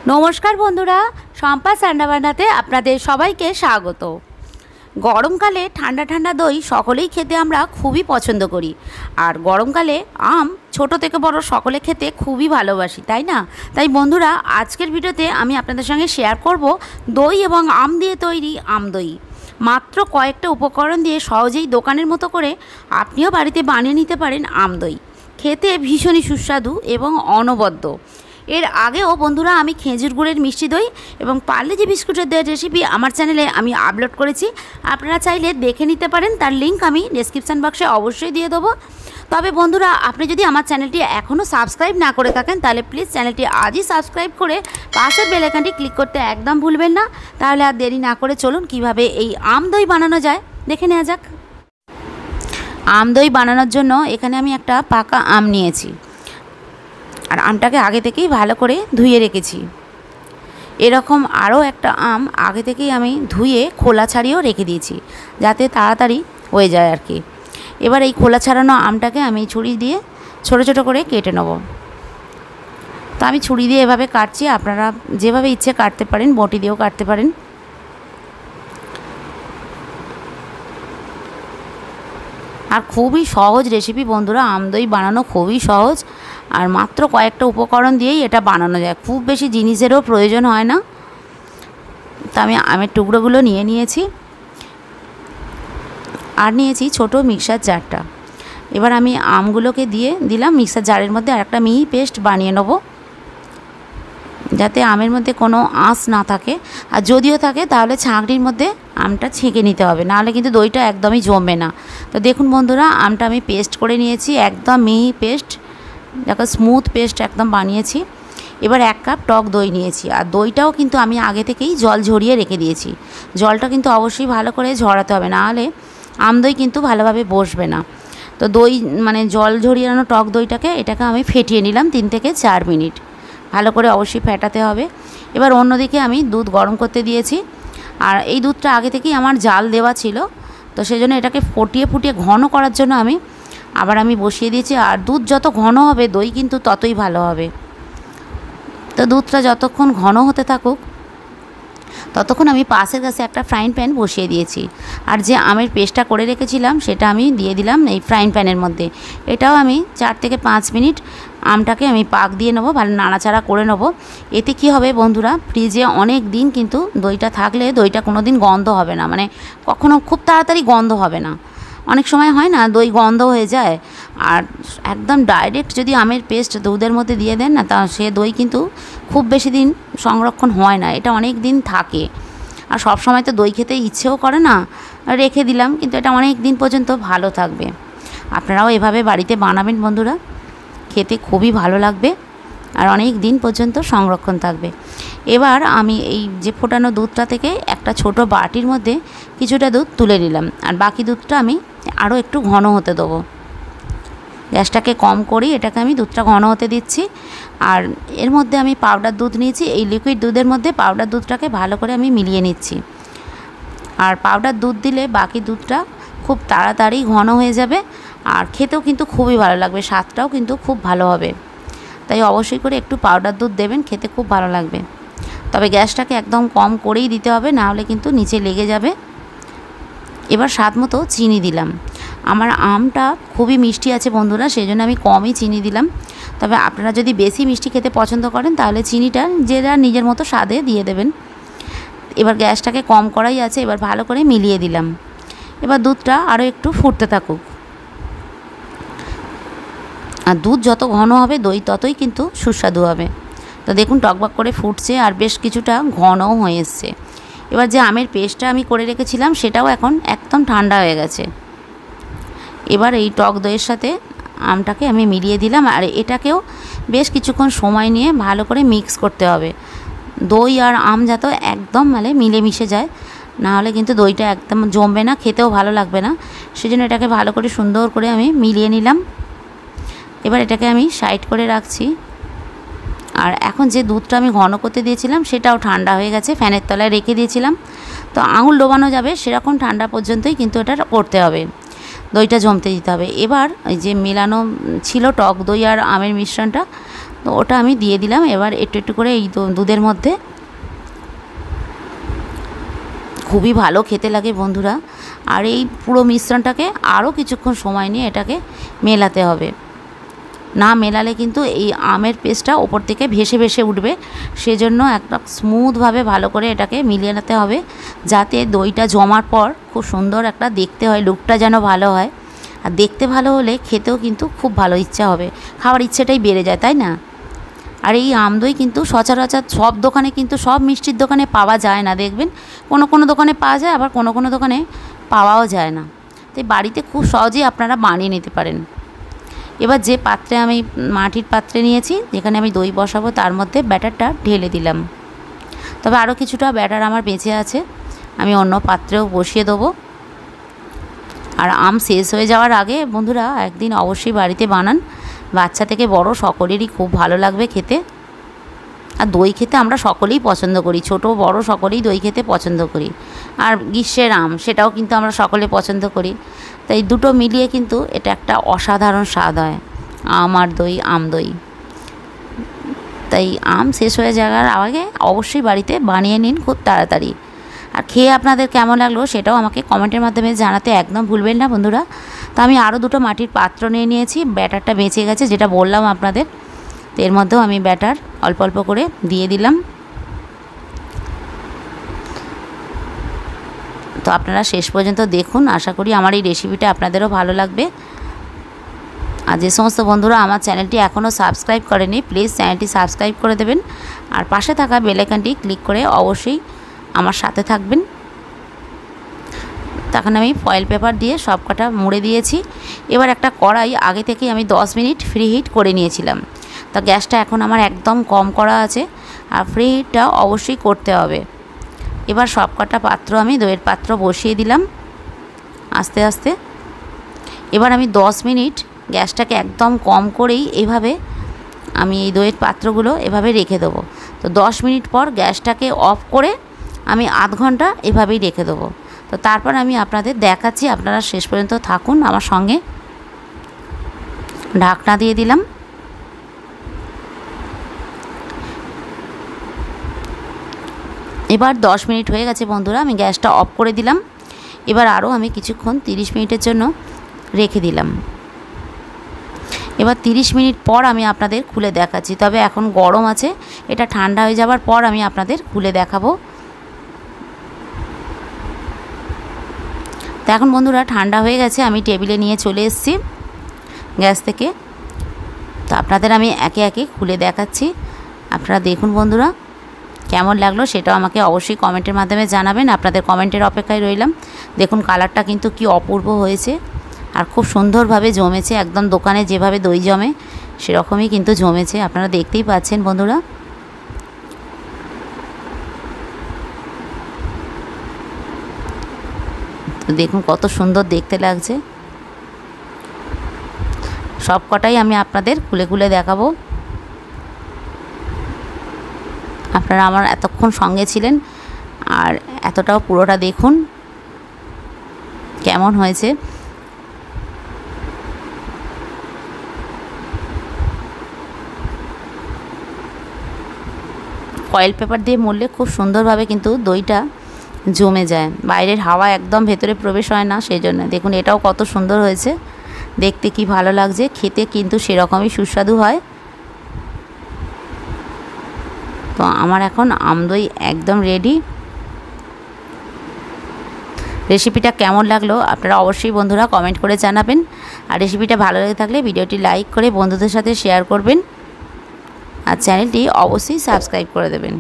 নমস্কার বন্ধুরা, সম্পাস রান্নাবান্নাতে আপনাদের সবাইকে স্বাগত। গরমকালে ঠান্ডা ঠান্ডা দই সকলেই খেতে আমরা খুবই পছন্দ করি। আর গরমকালে আম ছোট থেকে বড় সকলে খেতে খুবই ভালোবাসি, তাই না? তাই বন্ধুরা, আজকের ভিডিওতে আমি আপনাদের সঙ্গে শেয়ার করব দই এবং আম দিয়ে তৈরি আম দই। মাত্র কয়েকটা উপকরণ দিয়ে সহজেই দোকানের মতো করে আপনিও বাড়িতে বানিয়ে নিতে পারেন আম দই। খেতে ভীষণই সুস্বাদু এবং অনবদ্য। এর আগেও বন্ধুরা আমি খেজুর গুড়ের মিষ্টি দই এবং পার্লেজি বিস্কুটের দইয়ের রেসিপি আমার চ্যানেলে আমি আপলোড করেছি। আপনারা চাইলে দেখে নিতে পারেন, তার লিঙ্ক আমি ডেসক্রিপশান বক্সে অবশ্যই দিয়ে দেবো। তবে বন্ধুরা, আপনি যদি আমার চ্যানেলটি এখনও সাবস্ক্রাইব না করে থাকেন তাহলে প্লিজ চ্যানেলটি আজই সাবস্ক্রাইব করে পাশের বেল আইকনটি ক্লিক করতে একদম ভুলবেন না। তাহলে আর দেরি না করে চলুন কিভাবে এই আম দই বানানো যায় দেখে নেওয়া যাক। আম দই বানানোর জন্য এখানে আমি একটা পাকা আম নিয়েছি, আর আমটাকে আগে থেকেই ভালো করে ধুয়ে রেখেছি। এরকম আরও একটা আম আগে থেকেই আমি ধুয়ে খোলা ছাড়িয়েও রেখে দিয়েছি, যাতে তাড়াতাড়ি হয়ে যায় আর কি। এবার এই খোলা ছাড়ানো আমটাকে আমি ছুরি দিয়ে ছোটো ছোটো করে কেটে নেব। তো আমি ছুরি দিয়ে এভাবে কাটছি, আপনারা যেভাবে ইচ্ছে কাটতে পারেন, বটি দিয়েও কাটতে পারেন। আর খুবই সহজ রেসিপি বন্ধুরা, আম দই বানানো খুবই সহজ। আর মাত্র কয়েকটা উপকরণ দিয়েই এটা বানানো যায়, খুব বেশি জিনিসেরও প্রয়োজন হয় না। তো আমি আমের টুকরোগুলো নিয়ে নিয়েছি, আর নিয়েছি ছোট মিক্সার জারটা। এবার আমি আমগুলোকে দিয়ে দিলাম মিক্সার জারের মধ্যে, আর একটা মিহি পেস্ট বানিয়ে নেব, যাতে আমের মধ্যে কোনো আঁশ না থাকে। আর যদিও থাকে তাহলে ছাঁকনির মধ্যে আমটা ছেঁকে নিতে হবে, নাহলে কিন্তু দইটা একদমই জমবে না। তো দেখুন বন্ধুরা, আমটা আমি পেস্ট করে নিয়েছি, একদম মিহি পেস্ট, দেখো স্মুথ পেস্ট একদম বানিয়েছি। এবার 1 কাপ টক দই নিয়েছি, আর দইটাও কিন্তু আমি আগে থেকেই জল ঝরিয়ে রেখে দিয়েছি। জলটা কিন্তু অবশ্যই ভালো করে ঝরাতে হবে, নাহলে আম দই কিন্তু ভালোভাবে বসবে না। তো দই মানে জল ঝরিয়ানো টক দইটাকে এটাকে আমি ফেটিয়ে নিলাম 3 থেকে 4 মিনিট, ভালো করে অবশ্যই ফেটাতে হবে। এবার অন্যদিকে আমি দুধ গরম করতে দিয়েছি, আর এই দুধটা আগে থেকেই আমার জাল দেওয়া ছিল, তো সেজন্য এটাকে ফুটিয়ে ঘন করার জন্য আমি বসিয়ে দিয়েছি। আর দুধ যত ঘন হবে দই কিন্তু ততই ভালো হবে। তো দুধটা যতক্ষণ ঘন হতে থাকুক ততক্ষণ আমি পাশের কাছে একটা ফ্রাইং প্যান বসিয়ে দিয়েছি, আর যে আমের পেস্টটা করে রেখেছিলাম সেটা আমি দিয়ে দিলাম এই ফ্রাইং প্যানের মধ্যে। এটাও আমি 4 থেকে 5 মিনিট আমটাকে আমি পাক দিয়ে নেবো, ভালো নাড়াচাড়া করে নেবো। এতে কি হবে বন্ধুরা, ফ্রিজে অনেক দিন কিন্তু দইটা থাকলে দইটা কোনো দিন গন্ধ হবে না, মানে কখনো খুব তাড়াতাড়ি গন্ধ হবে না। অনেক সময় হয় না দই গন্ধ হয়ে যায়, আর একদম ডাইরেক্ট যদি আমের পেস্ট দুধের মধ্যে দিয়ে দেন না, তা সে দই কিন্তু খুব বেশি দিন সংরক্ষণ হয় না, এটা অনেক দিন থাকে। আর সব সময় তো দই খেতে ইচ্ছেও করে না, রেখে দিলাম, কিন্তু এটা অনেক দিন পর্যন্ত ভালো থাকবে। আপনারাও এভাবে বাড়িতে বানাবেন বন্ধুরা, খেতে খুবই ভালো লাগবে আর অনেক দিন পর্যন্ত সংরক্ষণ থাকবে। এবার আমি এই যে ফোটানো দুধটা থেকে একটা ছোট বাটির মধ্যে কিছুটা দুধ তুলে নিলাম, আর বাকি দুধটা আমি আরও একটু ঘন হতে দেবো। গ্যাসটাকে কম করি, এটাকে আমি দুধটা ঘন হতে দিচ্ছি। আর এর মধ্যে আমি পাউডার দুধ নিয়েছি, এই লিকুইড দুধের মধ্যে পাউডার দুধটাকে ভালো করে আমি মিলিয়ে নিচ্ছি। আর পাউডার দুধ দিলে বাকি দুধটা খুব তাড়াতাড়ি ঘন হয়ে যাবে, আর খেতেও কিন্তু খুবই ভালো লাগবে, স্বাদটাও কিন্তু খুব ভালো হবে। তাই অবশ্যই করে একটু পাউডার দুধ দেবেন, খেতে খুব ভালো লাগবে। তবে গ্যাসটাকে একদম কম করেই দিতে হবে, নাহলে কিন্তু নিচে লেগে যাবে। এবার স্বাদ মতো চিনি দিলাম। আমার আমটা খুবই মিষ্টি আছে বন্ধুরা, সেই জন্য আমি কমই চিনি দিলাম। তবে আপনারা যদি বেশি মিষ্টি খেতে পছন্দ করেন তাহলে চিনিটা যেটা নিজের মতো স্বাদে দিয়ে দেবেন। এবার গ্যাসটাকে কম করাই আছে, এবার ভালো করে মিলিয়ে দিলাম। এবার দুধটা আরও একটু ফুটতে থাকুক। আর দুধ যত ঘন হবে দই ততই কিন্তু সুস্বাদু হবে। তো দেখুন টকবক করে ফুটছে, আর বেশ কিছুটা ঘনও হয়ে এসছে। এবার যে আমের পেস্টটা আমি করে রেখেছিলাম সেটাও এখন একদম ঠান্ডা হয়ে গেছে। এবার এই টক দইয়ের সাথে আমটাকে আমি মিলিয়ে দিলাম, আর এটাকেও বেশ কিছুক্ষণ সময় নিয়ে ভালো করে মিক্স করতে হবে। দই আর আম যাতে একদম মিলেমিশে যায়, নাহলে কিন্তু দইটা একদম জমবে না, খেতেও ভালো লাগবে না। সেজন্য এটাকে ভালো করে সুন্দর করে আমি মিলিয়ে নিলাম। এবার এটাকে আমি সাইড করে রাখছি। আর এখন যে দুধটা আমি ঘন করতে দিয়েছিলাম সেটাও ঠান্ডা হয়ে গেছে, ফ্যানের তলায় রেখে দিয়েছিলাম। তো আঙুল ডোবানো যাবে সেরকম ঠান্ডা পর্যন্তই কিন্তু এটা করতে হবে, দইটা জমতে দিতে হবে। এবার এই যে মেলানো ছিল টক দই আর আমের মিশ্রণটা, তো ওটা আমি দিয়ে দিলাম। এবার একটু একটু করে এই দুধের মধ্যে, খুবই ভালো খেতে লাগে বন্ধুরা। আর এই পুরো মিশ্রণটাকে আরও কিছুক্ষণ সময় নিয়ে এটাকে মেলাতে হবে, না মেলালে কিন্তু এই আমের পেস্টটা ওপর থেকে ভেসে ভেসে উঠবে। সেজন্য একটা স্মুথভাবে ভালো করে এটাকে মিলিয়ে নিতে হবে, যাতে দইটা জমার পর খুব সুন্দর একটা দেখতে হয়, লুকটা যেন ভালো হয়। আর দেখতে ভালো হলে খেতেও কিন্তু খুব ভালো ইচ্ছা হবে, খাওয়ার ইচ্ছেটাই বেড়ে যায়, তাই না? আর এই আম দই কিন্তু সচরাচর সব দোকানে, কিন্তু সব মিষ্টির দোকানে পাওয়া যায় না, দেখবেন কোনো কোনো দোকানে পাওয়া যায়, আবার কোনো কোনো দোকানে পাওয়াও যায় না। তাই বাড়িতে খুব সহজেই আপনারা বানিয়ে নিতে পারেন। এবার যে পাত্রে আমি মাটির পাত্রে নিয়েছি, যেখানে আমি দই বসাবো, তার মধ্যে ব্যাটারটা ঢেলে দিলাম। তবে আরও কিছুটা ব্যাটার আমার বেঁচে আছে, আমি অন্য পাত্রেও বসিয়ে দেবো। আর আম শেষ হয়ে যাওয়ার আগে বন্ধুরা একদিন অবশ্যই বাড়িতে বানান, বাচ্চা থেকে বড় সকলেরই খুব ভালো লাগবে খেতে। আর দই খেতে আমরা সকলেই পছন্দ করি, ছোট বড় সকলেই দই খেতে পছন্দ করি। আর গ্রীষ্মের আম, সেটাও কিন্তু আমরা সকলে পছন্দ করি। তাই দুটো মিলিয়ে কিন্তু এটা একটা অসাধারণ স্বাদ হয়, আম আর দই, আম দই। তাই আম শেষ হয়ে যাওয়ার আগে অবশ্যই বাড়িতে বানিয়ে নিন খুব তাড়াতাড়ি। আর খেয়ে আপনাদের কেমন লাগলো সেটাও আমাকে কমেন্টের মাধ্যমে জানাতে একদম ভুলবেন না বন্ধুরা। তো আমি আরও দুটো মাটির পাত্র নিয়ে নিয়েছি, ব্যাটারটা বেঁচে গেছে যেটা বললাম আপনাদের। তো এর মধ্যেও আমি ব্যাটার অল্প অল্প করে দিয়ে দিলাম। তো আপনারা শেষ পর্যন্ত দেখুন, আশা করি আমার এই রেসিপিটা আপনাদেরও ভালো লাগবে। আর যে সমস্ত বন্ধুরা আমার চ্যানেলটি এখনও সাবস্ক্রাইব করেনি, প্লিজ চ্যানেলটি সাবস্ক্রাইব করে দেবেন। আর পাশে থাকা বেল আইকনটি ক্লিক করে অবশ্যই আমার সাথে থাকবেন। তখন আমি ফয়েল পেপার দিয়ে সব কটা মুড়ে দিয়েছি। এবার একটা কড়াই আগে থেকেই আমি 10 মিনিট ফ্রি হিট করে নিয়েছিলাম। তা গ্যাসটা এখন আমার একদম কম করা আছে, আর ফ্রি হিটটা অবশ্যই করতে হবে। এবার সব কটা পাত্র আমি দইয়ের পাত্র বসিয়ে দিলাম আস্তে আস্তে। এবার আমি 10 মিনিট গ্যাসটাকে একদম কম করেই এভাবে আমি এই দইয়ের পাত্রগুলো এভাবে রেখে দেবো। তো 10 মিনিট পর গ্যাসটাকে অফ করে আমি আধ ঘন্টা এভাবেই রেখে দেবো। তো তারপর আমি আপনাদের দেখাচ্ছি, আপনারা শেষ পর্যন্ত থাকুন আমার সঙ্গে। ঢাকনা দিয়ে দিলাম। এবার 10 মিনিট হয়ে গেছে বন্ধুরা, আমি গ্যাসটা অফ করে দিলাম। এবার আরও আমি কিছুক্ষণ 30 মিনিটের জন্য রেখে দিলাম। এবার 30 মিনিট পর আমি আপনাদের খুলে দেখাচ্ছি, তবে এখন গরম আছে, এটা ঠান্ডা হয়ে যাওয়ার পর আমি আপনাদের খুলে দেখাবো। তো এখন বন্ধুরা ঠান্ডা হয়ে গেছে, আমি টেবিলে নিয়ে চলে এসেছি গ্যাস থেকে। তো আপনাদের আমি একে একে খুলে দেখাচ্ছি, আপনারা দেখুন বন্ধুরা কেমন লাগলো সেটাও আমাকে অবশ্যই কমেন্টের মাধ্যমে জানাবেন। আপনাদের কমেন্টের অপেক্ষায় রইলাম। দেখুন কালারটা কিন্তু কি অপূর্ব হয়েছে, আর খুব সুন্দরভাবে জমেছে, একদম দোকানে যেভাবে দই জমে সেরকমই কিন্তু জমেছে, আপনারা দেখতেই পাচ্ছেন বন্ধুরা। তো দেখুন কত সুন্দর দেখতে লাগছে। সব কটাই আমি আপনাদের খুলে খুলে দেখাবো। আপনারা আমার এতক্ষণ সঙ্গে ছিলেন, আর এতটাও পুরোটা দেখুন কেমন হয়েছে। ফয়েল পেপার দিয়ে মুড়লে খুব সুন্দরভাবে কিন্তু দইটা জমে যায়, বাইরের হাওয়া একদম ভেতরে প্রবেশ হয় না, সেই জন্য দেখুন এটাও কত সুন্দর হয়েছে, দেখতে কি ভালো লাগছে, খেতে কিন্তু সেরকমই সুস্বাদু হয়। তো আমার এখন আম দই একদম রেডি। রেসিপিটা কেমন লাগলো আপনারা অবশ্যই বন্ধুরা কমেন্ট করে জানাবেন। আর রেসিপিটা ভালো লেগে থাকলে ভিডিওটি লাইক করে বন্ধুদের সাথে শেয়ার করবেন, আর চ্যানেলটি অবশ্যই সাবস্ক্রাইব করে দেবেন।